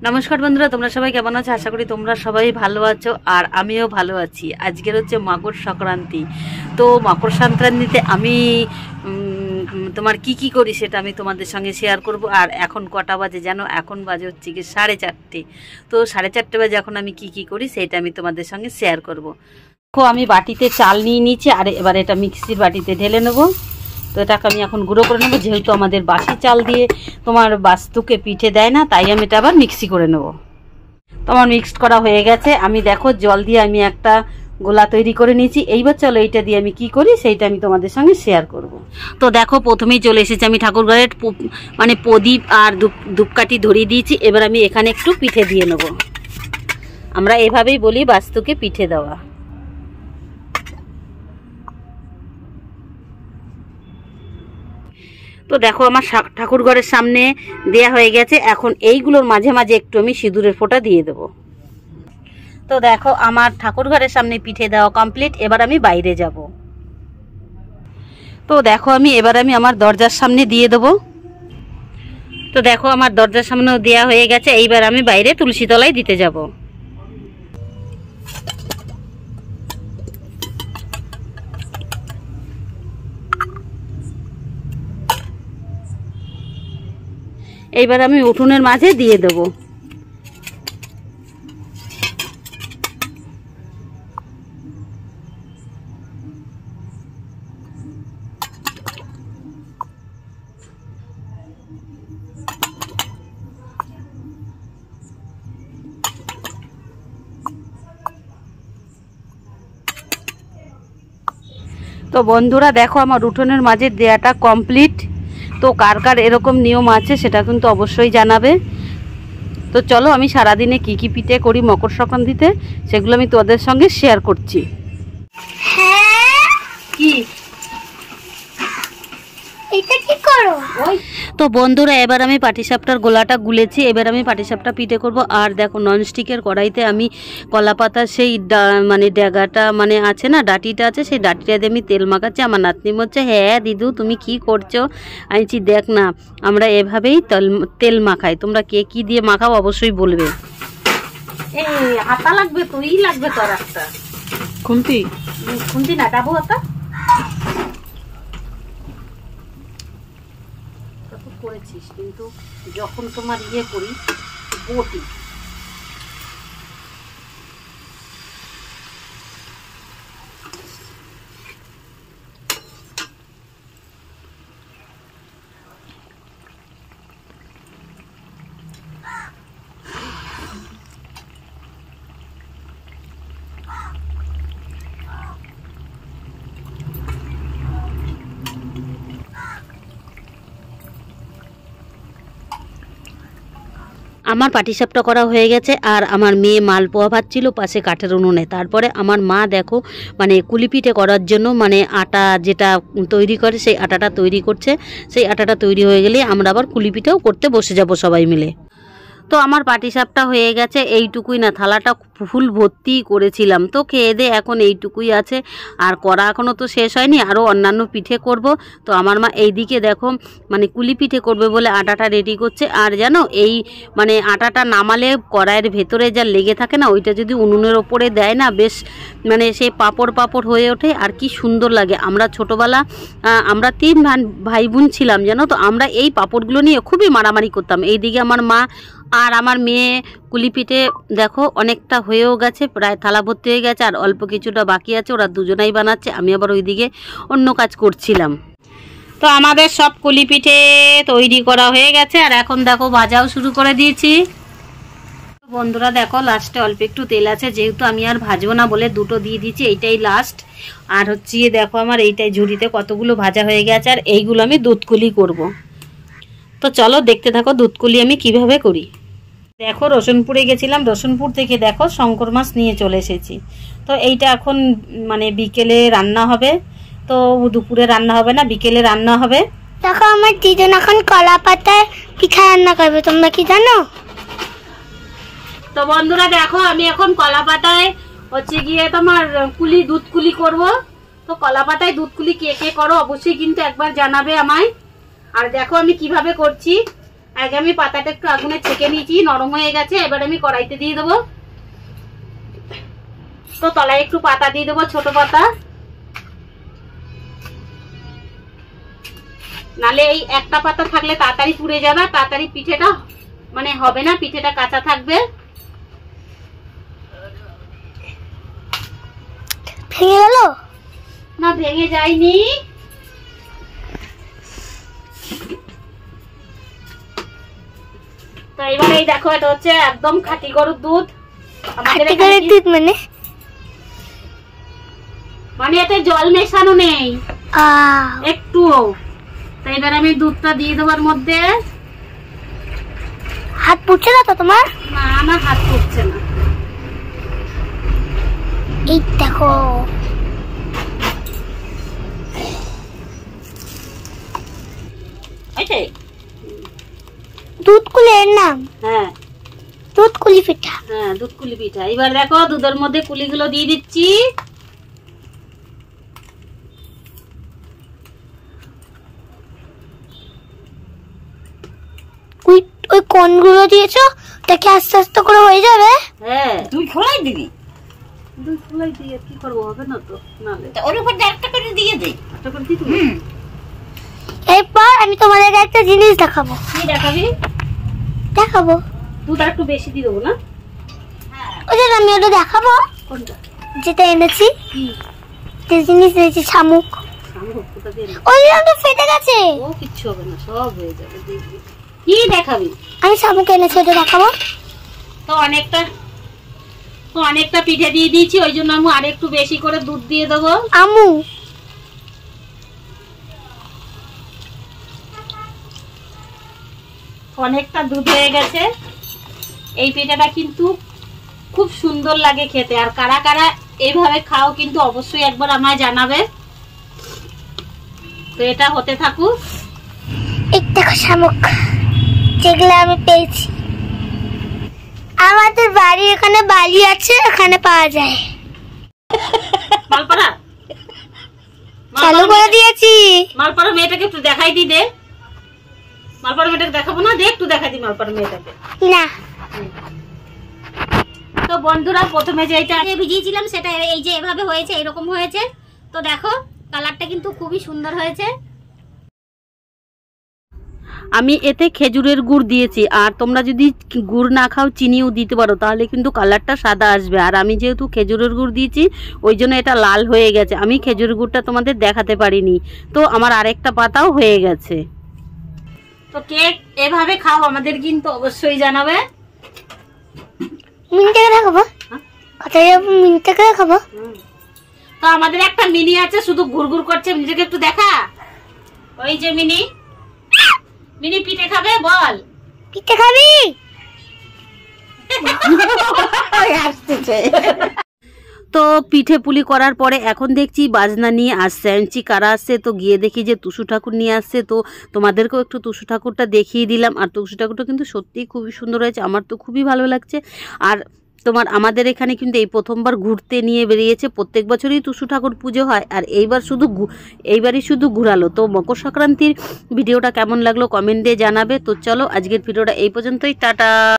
নমস্কার বন্ধুরা, তোমরা সবাই কেমন আছো? আশা করি তোমরা সবাই ভালো আছো আর আমিও ভালো আছি। আজকের হচ্ছে মকর সংক্রান্তি। তো মকর সংক্রান্তিতে আমি তোমার কি করি সেটা আমি তোমাদের সঙ্গে শেয়ার করব। আর এখন কটা বাজে জানো? এখন বাজে হচ্ছে কি 4:30। তো 4:30 বাজে এখন আমি কি করি সেটা আমি তোমাদের সঙ্গে শেয়ার করব। দেখো আমি বাটিতে চাল নিয়ে নিয়েছি আর এবার এটা মিক্সির বাটিতে ঢেলে নেবো। তো এটাকে আমি এখন গুঁড়ো করে নেবো, যেহেতু আমাদের বাসি চাল দিয়ে তোমার বাস্তুকে পিঠে দেয় না, তাই আমি এটা আবার মিক্সি করে নেবো। তো আমার মিক্সড করা হয়ে গেছে। আমি দেখো জল দিয়ে আমি একটা গোলা তৈরি করে নিয়েছি। এইবার চলো এইটা দিয়ে আমি কি করি সেইটা আমি তোমাদের সঙ্গে শেয়ার করব। তো দেখো প্রথমেই চলে এসেছি আমি ঠাকুর ঘরের মানে প্রদীপ আর ধূপকাঠি ধরিয়ে দিয়েছি। এবার আমি এখানে একটু পিঠে দিয়ে নেব। আমরা এভাবেই বলি বাস্তুকে পিঠে দেওয়া। তো দেখো আমার ঠাকুর ঘরের সামনে দেয়া হয়ে গেছে। এখন এইগুলোর মাঝে মাঝে একটু আমি সিঁদুরের ফোঁটা দিয়ে দেব। তো দেখো আমার ঠাকুর ঘরের সামনে পিঠে দেওয়া কমপ্লিট। এবার আমি বাইরে যাব। তো দেখো এবার আমি আমার দরজার সামনে দিয়ে দেব। তো দেখো আমার দরজার সামনেও দেয়া হয়ে গেছে। এইবার আমি বাইরে তুলসী তলায় দিতে যাব। এইবার আমি উঠোনের মাঝে দিয়ে দেব। তো বন্ধুরা দেখো আমার উঠোনের মাঝে দেয়াটা কমপ্লিট। তো কার কার এরকম নিয়ম আছে সেটা কিন্তু অবশ্যই জানাবে। তো চলো আমি সারাদিনে কি পিঠে করি মকর সংক্রান্তিতে সেগুলো আমি তোমাদের সঙ্গে শেয়ার করছি। কি এটা কি করো? তো বন্ধুরা এবার আমি পাটিসাপটার গোলাটা গুলেছি। এবার আমি পাটিসাপটা পিঠে করব। আর দেখো ননস্টিকের কড়াইতে আমি কলাপাতা সেই মানে ড্যাগাটা মানে আছে না, ডাটিটা আছে, সেই ডাটিটা দিয়ে আমি তেল মাখাচ্ছি। আমার নাতনি বলছে, হ্যাঁ দিদু তুমি কি করছো? আইছি দেখ না আমরা এভাবেই তেল মাখাই। তোমরা কে কি দিয়ে মাখাও অবশ্যই বলবে। এই হাতা লাগবে, তুই লাগবে তোর একটা খুন্তি না ডাবু হাতা করেছিস, কিন্তু যখন তোমার করি বটি। আমার পাটিসাপটা করা হয়ে গেছে আর আমার মেয়ে মালপোয়া ভাজছিল পাশে কাঠের উনুনে। তারপরে আমার মা দেখো মানে কুলি পিঠে করার জন্য মানে আটা যেটা তৈরি করে সেই আটাটা তৈরি করছে। সেই আটাটা তৈরি হয়ে গেলে আমরা আবার কুলি পিঠেও করতে বসে যাব সবাই মিলে। তো আমার পাটিসাপটা হয়ে গেছে। এইটুকুই না, থালাটা ফুল ভর্তি করেছিলাম। তো খেয়ে দে এখন এইটুকুই আছে। আর করা এখনও তো শেষ হয়নি, আরও অন্যান্য পিঠে করব। তো আমার মা এইদিকে দেখো মানে কুলি পিঠে করবে বলে আটাটা রেডি করছে। আর জানো এই মানে আটাটা নামালে কড়াইয়ের ভেতরে যা লেগে থাকে না, ওইটা যদি উনুনের ওপরে দেয় না বেশ মানে সেই পাপড় হয়ে ওঠে আর কি সুন্দর লাগে। আমরা ছোটোবেলা আমরা 3 ভাই বোন ছিলাম জানো। তো আমরা এই পাপড়গুলো নিয়ে খুবই মারামারি করতাম। এইদিকে আমার মা আর আমার মেয়ে কুলি পিঠে দেখো অনেকটা হয়েও গেছে, প্রায় থালা ভর্তি হয়ে গেছে আর অল্প কিছুটা বাকি আছে। ওরা দুজনাই বানাচ্ছে, আমি আবার ওইদিকে অন্য কাজ করছিলাম। তো আমাদের সব কুলি পিঠে তৈরি করা হয়ে গেছে আর এখন দেখো ভাজাও শুরু করে দিয়েছি। বন্ধুরা দেখো লাস্টে অল্প একটু তেল আছে, যেহেতু আমি আর ভাজবো না বলে দুটো দিয়ে দিচ্ছি, এইটাই লাস্ট। আর হচ্ছে দেখো আমার এইটাই ঝুড়িতে কতগুলো ভাজা হয়ে গেছে আর এইগুলো আমি দুধকুলি করব। তো চলো দেখতে থাকো দুধকুলি আমি কিভাবে করি। দেখো রসুনপুরে গেছিলাম, রসুনপুর থেকে দেখো শঙ্কর মাছ নিয়ে চলে এসেছি। তো এইটা এখন মানে বিকেলে রান্না হবে। তো দুপুরে রান্না হবে না, বিকেলে রান্না হবে। দেখো আমার দিদুন এখন কলা পাতায় পিঠা রান্না করবে, তোমরা কি জানো? তো বন্ধুরা দেখো আমি এখন কলা পাতায় হচ্ছে গিয়ে তোমার দুধ কুলি করব। তো কলা পাতায় দুধ কুলি কে কে করো অবশ্যই কিন্তু একবার জানাবে আমায়। আর দেখো আমি কিভাবে করছি। আগে আমি পাতাটা একটু আগুনে ছেঁকে নিয়েছি, নরম হয়ে গেছে। এবার আমি কড়াইতে দিয়ে দেবো। তো তলায় একটু পাতা দিয়ে দেবো, ছোট পাতা, নালে এই একটা পাতা থাকলে তাড়াতাড়ি পুড়ে যাবে, তাড়াতাড়ি পিঠেটা মানে হবে না, পিঠেটা কাঁচা থাকবে। ভেঙে গেল না, ভেঙে যায়নি। তো এবার এই দেখো, এটা হচ্ছে একদম খাঁটি গরুর দুধ। আমাদের এখানে দুধ মানে এতে জল মেশানো নেই একটু। তো এবার আমি দুধটা দিয়ে দেবার মধ্যে। হাত পুড়ছে না তো তোমার? না, আমার হাত পুড়ছে না। এই দেখো, দুধকুলি এর নাম। হ্যাঁ, দুধকুলি পিঠা। হ্যাঁ, দুধকুলি পিঠা। এবার দেখো, দুধের মধ্যে কুলিগুলো দিয়ে দিচ্ছি। ওই কোনগুলো দিয়েছো দেখে আস্তে আস্তে করে হয়ে যাবে। হ্যাঁ, তুই খোলাই দিবি। দুধ খোলাই দিয়ে কি করবো, হবে না তো, নালে ওর উপর একটা করে দিয়ে দে। একটা করে দিই তুমি। এরপর আমি তোমাদেরকে একটা জিনিস দেখাবো। কি দেখাবি? দেখাবো দুধ আর একটু বেশি দিয়ে দেবো না? ওই যে আমি ওটা দেখাবো। কোনটা? যেটা এনেছি, কি যে জিনিস এনেছি, শামুক। শামুক কোথা দিয়ে? ওই তো ফেটে গেছে। ও কিচ্ছু হবে না, সব হয়ে যাবে, দেখবি। কি দেখাবি? আমি শামুক এনেছি, ওটা দেখাবো। তো অনেকটা পিঠে দিয়ে দিয়েছি, ওই জন্য আমি আর একটু বেশি করে দুধ দিয়ে দেবো। আমু অনেকটা দুধ হয়ে গেছে। এই পিঠাটা কিন্তু খুব সুন্দর লাগে খেতে। আর কারা কারা এইভাবে খাও কিন্তু অবশ্যই একবার আমায় জানাবে। তো এটা হতে থাকুক। এই দেখো শামুক, যেগুলো আমি পেয়েছি। আমাদের বাড়ি এখানে বালি আছে, এখানে পাওয়া যায়। মালপাড়া চালু করে দিয়েছি। মালপাড়া মেয়েটাকে একটু দেখাই দি দে। মালপাড়া মেয়েটাকে দেখাবো না? দে, একটু দেখাই দি মালপাড়া মেয়েটাকে। না, তো বন্ধুরা, প্রথমে যেটা ভিজিয়েছিলাম সেটা এই যে এভাবে হয়েছে, এরকম হয়েছে। তো দেখো, কালারটা কিন্তু খুবই সুন্দর হয়েছে। আমি এতে খেজুরের গুড় দিয়েছি, আর তোমরা যদি গুড় না খাও চিনিও দিতে পারো, তাহলে কিন্তু কালারটা সাদা আসবে। আর আমি যেহেতু খেজুরের গুড় দিয়েছি, ওই জন্য এটা লাল হয়ে গেছে। আমি খেজুরের গুড়টা তোমাদের দেখাতে পারিনি। তো আমার আরেকটা পাতাও হয়ে গেছে। তো কেক এভাবে খাও, আমাদের কিন্তু অবশ্যই জানাবে। মিনিটাকে দেখাবো, কোথায় যাবো? মিনিটাকে দেখাবো। তো আমাদের একটা মিনি আছে, শুধু ঘুরঘুর করছে। মিনিটাকে একটু দেখা। ওই যে মিনি, মিনি পিঠে খাবে, বল। পিঠে খাবি? তো পিঠে পুলি করার পরে এখন দেখছি বাজনা নিয়ে আসছে। আনছি কারা আসছে, তো গিয়ে দেখি যে টুসু ঠাকুর নিয়ে আসছে। তো তোমাদেরকেও একটু টুসু ঠাকুরটা দেখিয়ে দিলাম। আর টুসু ঠাকুরটা কিন্তু সত্যিই খুবই সুন্দর হয়েছে, আমার তো খুবই ভালো লাগছে। আর আমাদের এখানে কিন্তু এই প্রথমবার ঘুরতে নিয়ে বেরিয়েছে। প্রত্যেক বছরই টুসু ঠাকুর পুজো হয়, আর এইবারই শুধু ঘুরালো। তো মকর সংক্রান্তির ভিডিওটা কেমন লাগলো কমেন্টে জানাবে। তো চলো, আজকের ভিডিওটা এই পর্যন্তই। টাটা।